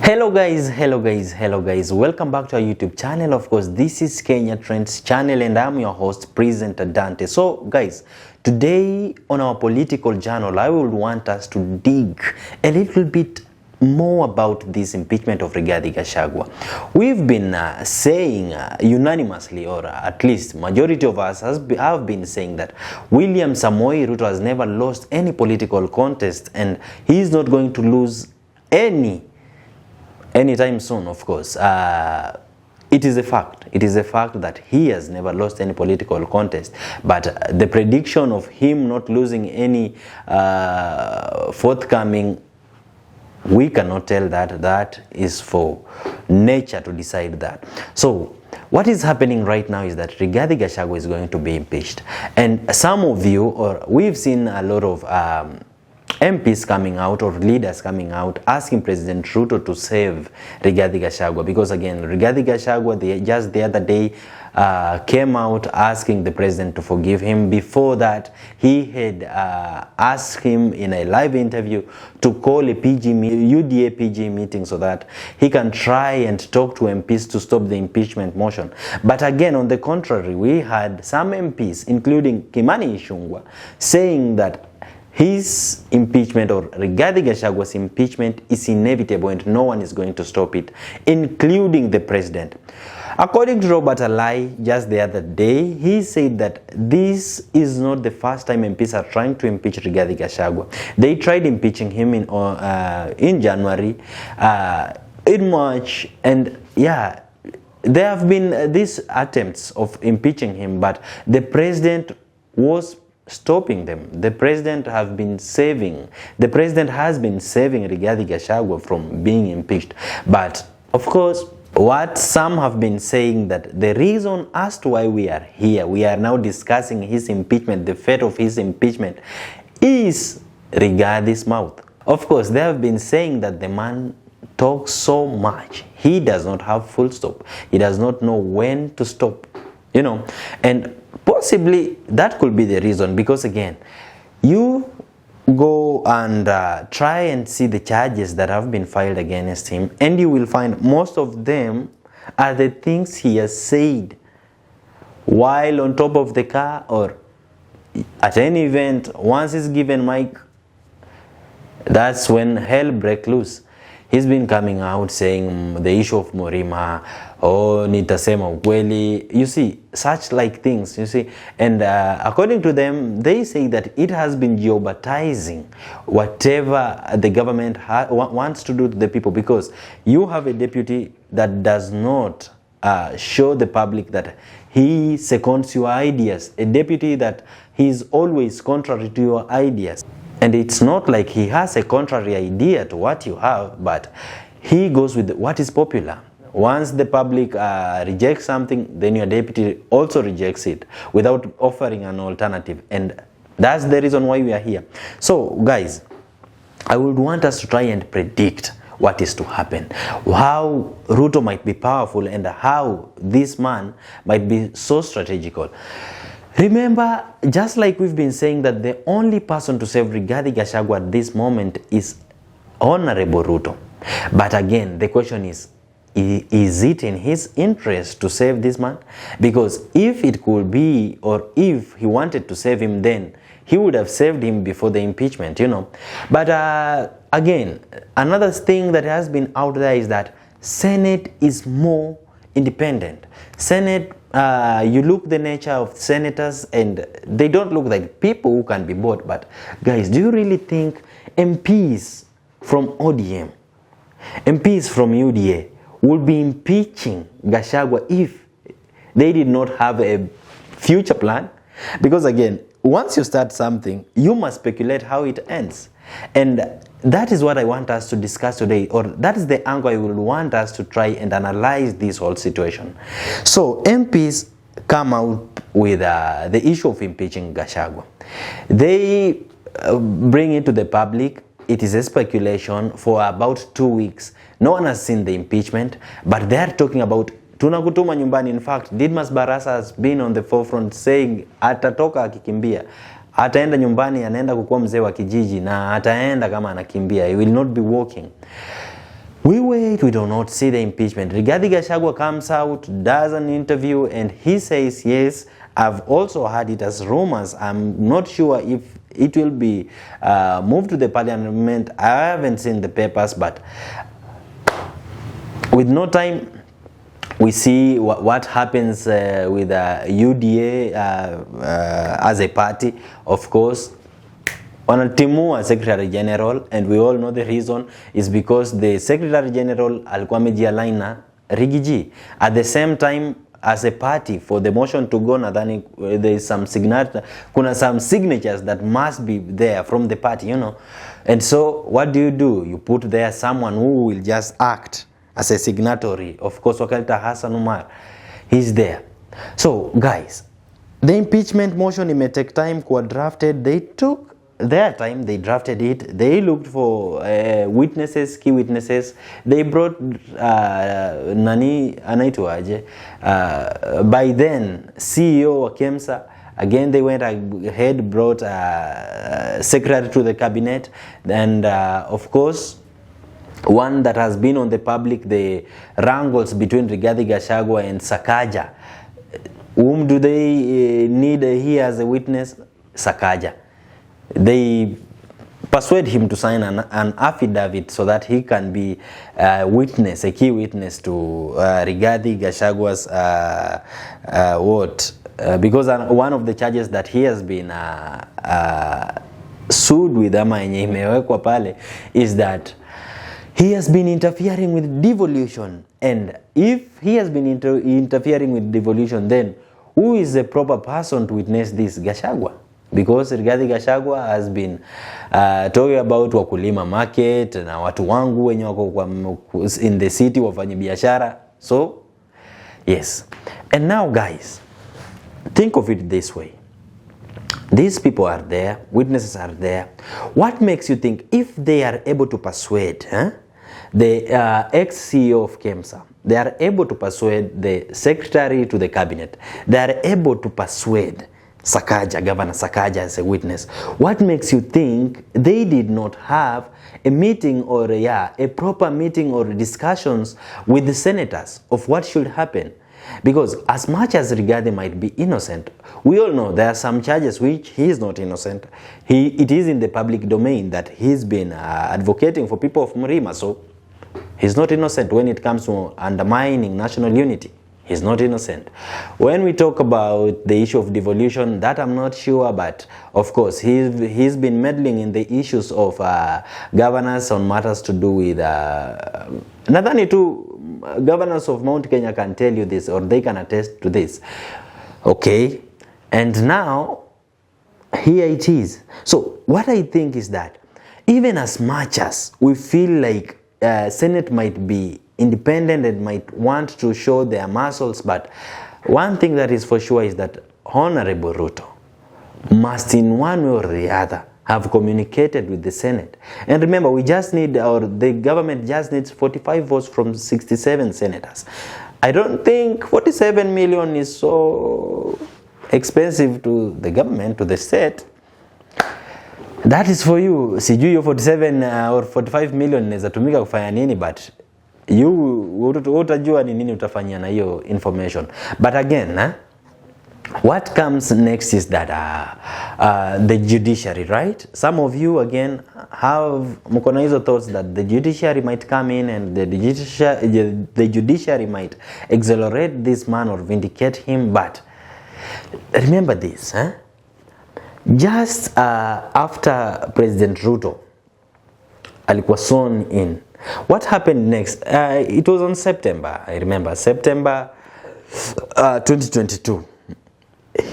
Hello guys, welcome back to our YouTube channel. Of course, this is Kenya Trends channel and I'm your host, presenter Dante. So guys, today on our political journal, I would want us to dig a little bit more about this impeachment of Rigathi Gachagua. We've been saying unanimously, or at least majority of us have been saying that William Samoei Ruto has never lost any political contest and he is not going to lose anytime soon. Of course, it is a fact. It is a fact that he has never lost any political contest. But the prediction of him not losing any forthcoming, we cannot tell that. That is for nature to decide that. So what is happening right now is that Rigathi Gachagua is going to be impeached. And some of you, or we've seen a lot of MPs coming out or leaders coming out asking President Ruto to save Rigathi Gachagua, because again, Rigathi Gachagua just the other day came out asking the president to forgive him. Before that, he had asked him in a live interview to call a UDA PG meeting so that he can try and talk to MPs to stop the impeachment motion. But again, on the contrary, we had some MPs, including Kimani Ichung'wah, saying that his impeachment, or Rigathi Gachagua's impeachment, is inevitable and no one is going to stop it, including the president. According to Robert Alai, just the other day, he said that this is not the first time MPs are trying to impeach Rigathi Gachagua. They tried impeaching him in January, in March, and yeah, there have been these attempts of impeaching him, but the president was stopping them. The president has been saving Rigathi Gachagua from being impeached. But of course, what some have been saying, that the reason as to why we are here, we are now discussing his impeachment, the fate of his impeachment, is Rigathi's mouth. Of course, they have been saying that the man talks so much. He does not have full stop. He does not know when to stop, and possibly that could be the reason, because again, you go and try and see the charges that have been filed against him, and you will find most of them are the things he has said while on top of the car or at any event. Once he's given mic, that's when hell breaks loose. He's been coming out saying the issue of Murima, nitasema ukweli, you see, such like things, you see. And according to them, they say that it has been jeopardizing whatever the government wants to do to the people, because you have a deputy that does not show the public that he seconds your ideas, a deputy that he's always contrary to your ideas. And it's not like he has a contrary idea to what you have, but he goes with what is popular. Once the public rejects something, then your deputy also rejects it without offering an alternative. And that's the reason why we are here. So guys, I would want us to try and predict what is to happen, how Ruto might be powerful, and how this man might be so strategical. Remember, just like we've been saying, that the only person to save Rigathi Gachagua at this moment is Honorable Ruto. But again, the question is it in his interest to save this man? Because if it could be, or if he wanted to save him, then he would have saved him before the impeachment, But again, another thing that has been out there is that Senate is more independent. Senate, you look the nature of senators, and they don't look like people who can be bought. But guys, do you really think MPs from ODM, MPs from UDA would be impeaching Gachagua if they did not have a future plan? Because again, once you start something, you must speculate how it ends. And that is what I want us to discuss today, or that is the angle I will want us to try and analyze this whole situation. So MPs come out with the issue of impeaching Gachagua. They bring it to the public. It is a speculation for about 2 weeks. No one has seen the impeachment, but they are talking about tunakutuma nyumbani. In fact, Didmas Barasa has been on the forefront saying atatoka akikimbia. Ataenda nyumbani, anaenda kukuwa mzee wa kijiji, na ataenda kama anakimbia. He will not be walking. We wait, we do not see the impeachment. Rigathi Gachagua comes out, does an interview, and he says, yes, I've also heard it as rumors. I'm not sure if it will be moved to the parliament. I haven't seen the papers, but with no time, we see what happens with UDA as a party. Of course, wanatimua Secretary General, and we all know the reason is because the Secretary General alikuwa amejialign na Rigiji. At the same time, as a party, for the motion to go, nadhani there is some kuna some signatures that must be there from the party, you know. And so what do? You put there someone who will just act as a signatory. Of course, wakalta Hassan Umar, he's there. So guys, the impeachment motion, it may take time kuwa drafted. They took their time, they drafted it, they looked for witnesses, key witnesses. They brought nani anaitwaje, by then CEO wa KEMSA. Again, they went ahead, brought secretary to the cabinet, and of course, one that has been on the public, the wrangles between Rigathi Gachagua and Sakaja. Whom do they need here as a witness? Sakaja. They persuade him to sign an affidavit so that he can be a witness, a key witness to Rigathi Gachagua's because one of the charges that he has been sued with ama yenye imewekwa pale is that he has been interfering with devolution. And if he has been interfering with devolution, then who is the proper person to witness this? Gachagua. Because Rigathi Gachagua has been talking about wakulima market na watu wangu wenye wako in the city wafanye biashara. So yes, and now guys, think of it this way. These people are there, witnesses are there. What makes you think if they are able to persuade the ex-CEO of KEMSA, they are able to persuade the secretary to the cabinet, they are able to persuade Sakaja, Governor Sakaja as a witness, what makes you think they did not have a meeting or a proper meeting or discussions with the senators of what should happen? Because as much as Rigathi might be innocent, we all know there are some charges which he is not innocent. It is in the public domain that he's been advocating for people of Mrima, so he's not innocent when it comes to undermining national unity. He's not innocent. When we talk about the issue of devolution, that I'm not sure, but of course he's been meddling in the issues of governance on matters to do with nadhani tu governors of Mount Kenya can tell you this, or they can attest to this. Okay, and now here it is. So what I think is that even as much as we feel like Senate might be independent and might want to show their muscles, but one thing that is for sure is that Honorable Ruto must in one way or the other have communicated with the Senate. And remember, we just need, or the government just needs 45 votes from 67 senators. I don't think 47 million is so expensive to the government, to the state. That is for you. Sijui your 47 or 45 million inaweza tumika kufanya nini, but utajua ni nini utafanyia na hiyo information. But again, what comes next is that the judiciary, right? Some of you again have mkona hizo thoughts that the judiciary might come in and the judiciary might exonerate this man or vindicate him. But remember this, just after President Ruto alikuwa sworn in, what happened next? It was on September, I remember, September 2022.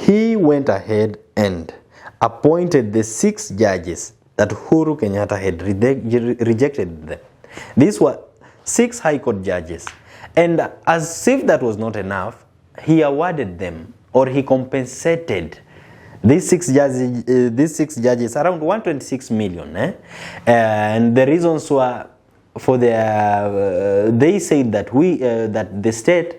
He went ahead and appointed the 6 judges that Uhuru Kenyatta had rejected them. These were 6 High Court judges. And as if that was not enough, he awarded them, or he compensated these 6 judges around 126 million. And the reasons were for their, they said that that the state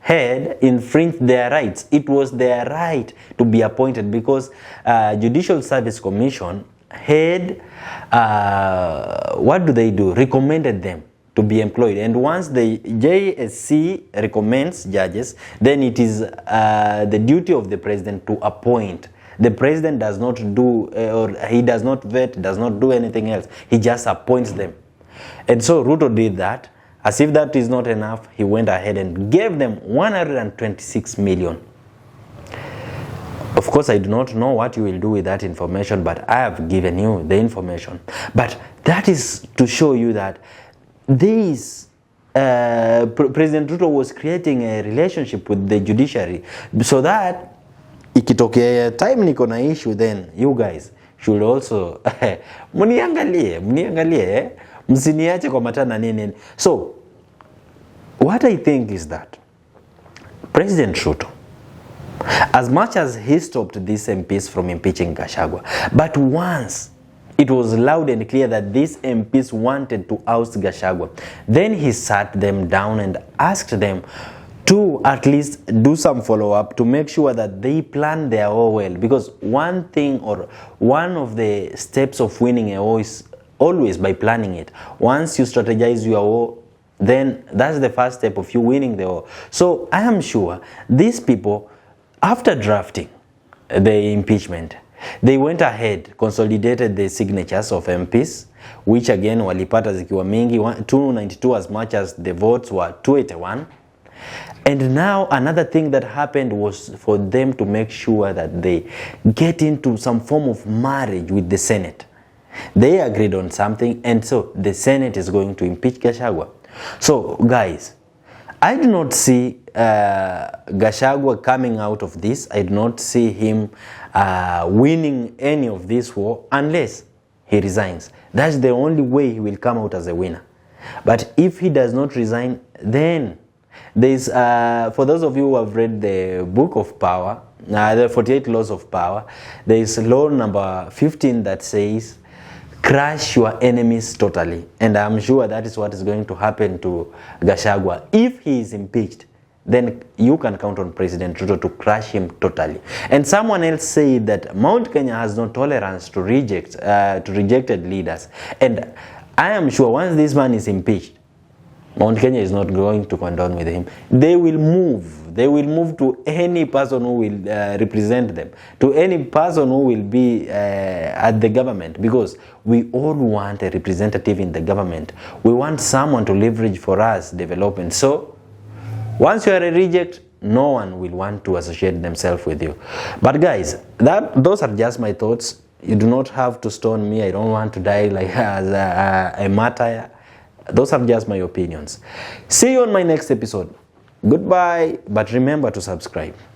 had infringed their rights. It was their right to be appointed because Judicial Service Commission had, what do? Recommended them to be employed. And once the JSC recommends judges, then it is the duty of the president to appoint. The president does not do, or he does not vet, does not do anything else. He just appoints them. And so Ruto did that. As if that is not enough, he went ahead and gave them 126 million. Of course, I do not know what you will do with that information, but I have given you the information. But that is to show you that this President Ruto was creating a relationship with the judiciary, so that ikitokea time niko na issue, then you guys should also mniangalie msiniache kwa matana nini. So what I think is that President Ruto, as much as he stopped these MPs from impeaching Gachagua, but once it was loud and clear that these MPs wanted to oust Gachagua, then he sat them down and asked them to at least do some follow-up to make sure that they plan their war well. Because one thing, or one of the steps of winning a war is always by planning it. Once you strategize your war, then that's the first step of you winning the war. So I am sure these people, after drafting the impeachment, they went ahead, consolidated the signatures of MPs, which again walipata zikiwa mingi, 292 as much as the votes were 281. And now another thing that happened was for them to make sure that they get into some form of marriage with the Senate. They agreed on something, and so the Senate is going to impeach Gachagua. So guys, I do not see Gachagua coming out of this. I do not see him winning any of this war unless he resigns. That's the only way he will come out as a winner. But if he does not resign, then there's for those of you who have read the book of power, the 48 laws of power, there is law number 15 that says crush your enemies totally. And I'm sure that is what is going to happen to Gachagua. If he is impeached, then you can count on President Ruto to crush him totally. And someone else said that Mount Kenya has no tolerance to rejected leaders. And I am sure once this man is impeached, Mount Kenya is not going to condone with him. They will move. They will move to any person who will represent them, to any person who will be at the government, because we all want a representative in the government. We want someone to leverage for us development. So once you are a reject, no one will want to associate themselves with you. But guys, those are just my thoughts. You do not have to stone me. I don't want to die like as a martyr. Those are just my opinions. See you on my next episode. Goodbye, but remember to subscribe.